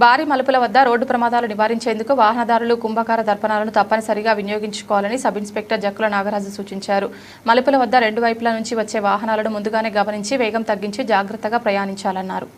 భారీ మలుపుల వద్ద రోడ్డు ప్రమాదాలు నివారించేందుకు వాహనదారులు కుంభకార దర్పణాలను తప్పనిసరిగా వినియోగించుకోవాలని సబ్ ఇన్స్పెక్టర్ జక్కుల నాగరాజు సూచించారు. మలుపుల వద్ద రెండు వైపుల నుంచి వచ్చే వాహనాలను ముందుగానే గమనించి వేగం తగ్గించి జాగ్రత్తగా ప్రయాణించాలన్నారు.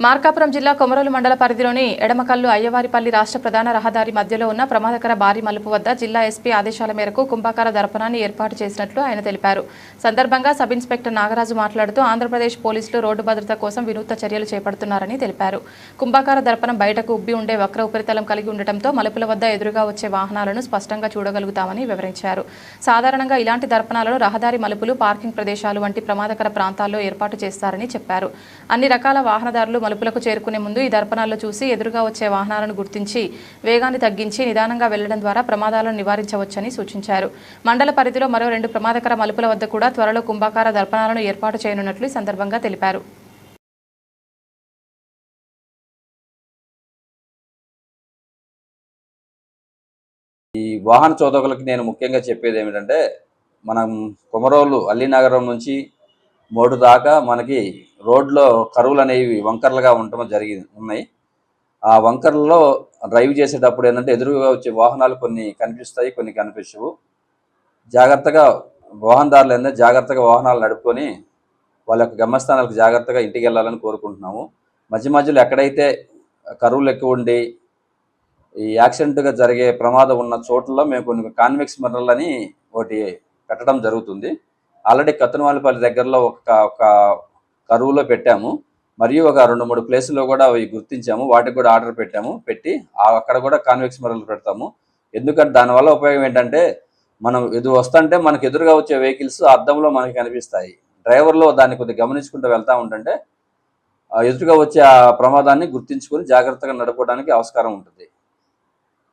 మార్కాపురం జిల్లా కొమరోలు మండల పరిధిలోని ఎడమకల్లు అయ్యవారిపల్లి రాష్ట్ర ప్రధాన రహదారి మధ్యలో ఉన్న ప్రమాదకర భారీ మలుపు వద్ద జిల్లా ఎస్పీ ఆదేశాల మేరకు కుంభకార దర్పణాన్ని ఏర్పాటు చేసినట్లు ఆయన తెలిపారు. సందర్భంగా సబ్ ఇన్స్పెక్టర్ నాగరాజు మాట్లాడుతూ ఆంధ్రప్రదేశ్ పోలీసులు రోడ్డు భద్రత కోసం వినూత్న చర్యలు చేపడుతున్నారని తెలిపారు. కుంభకార దర్పణం బయటకు ఉబ్బి ఉండే వక్ర ఉపరితలం కలిగి ఉండటంతో మలుపుల వద్ద ఎదురుగా వచ్చే వాహనాలను స్పష్టంగా చూడగలుగుతామని వివరించారు. సాధారణంగా ఇలాంటి దర్పణాలను రహదారి మలుపులు, పార్కింగ్ ప్రదేశాలు వంటి ప్రమాదకర ప్రాంతాల్లో ఏర్పాటు చేస్తారని చెప్పారు. అన్ని రకాల వాహనదారులు మలుపులకు చేరుకునే ముందు ఈ దర్పణాల్లో చూసి ఎదురుగా వచ్చే వాహనాలను గుర్తించి వేగాన్ని తగ్గించి నిదానంగా వెళ్లడం ద్వారా ప్రమాదాలను నివారించవచ్చని సూచించారు. మండల పరిధిలో మరో 2 ప్రమాదకర మలుపుల వద్ద కూడా త్వరలో కుంభకార దర్పణాలను ఏర్పాటు చేయనున్నట్లు ఈ సందర్భంగా తెలిపారు. ఈ వాహన చోదకులకి నేను ముఖ్యంగా చెప్పేది ఏమిటంటే, మనం కొమరోలు అల్లినగరం నుంచి మోడు దాకా మనకి రోడ్లో కరువులు అనేవి వంకర్లుగా ఉండటం ఉన్నాయి. ఆ వంకర్లలో డ్రైవ్ చేసేటప్పుడు ఏంటంటే ఎదురుగా వచ్చే వాహనాలు కొన్ని కనిపిస్తాయి, కొన్ని కనిపించవు. జాగ్రత్తగా వాహనదారులు ఏంటంటే జాగ్రత్తగా వాహనాలు నడుపుకొని వాళ్ళ యొక్క గమ్యస్థానాలకు జాగ్రత్తగా ఇంటికి వెళ్ళాలని కోరుకుంటున్నాము. మధ్య మధ్యలో ఎక్కడైతే కరువులు ఎక్కువ ఉండి ఈ యాక్సిడెంట్గా జరిగే ప్రమాదం ఉన్న చోట్లలో మేము కొన్ని కాన్వెక్స్ మిర్రర్లు అని ఒకటి పెట్టడం జరుగుతుంది. ఆల్రెడీ కత్తనవాళ్ళపల్లి దగ్గరలో ఒక కరువులో పెట్టాము. మరియు ఒక 2-3 ప్లేసుల్లో కూడా అవి గుర్తించాము. వాటికి కూడా ఆర్డర్ పెట్టి అక్కడ కూడా కాన్వెక్స్ మిర్రర్లు పెడతాము. ఎందుకంటే దానివల్ల ఉపయోగం ఏంటంటే, మనం ఇది వస్తుంటే మనకు ఎదురుగా వచ్చే వెహికల్స్ అద్దంలో మనకి కనిపిస్తాయి. డ్రైవర్లో దాన్ని కొద్దిగా గమనించుకుంటూ వెళ్తూ ఉంటుంటే ఎదురుగా వచ్చే ఆ ప్రమాదాన్ని గుర్తించుకొని జాగ్రత్తగా నడపడానికి ఆస్కారం ఉంటుంది.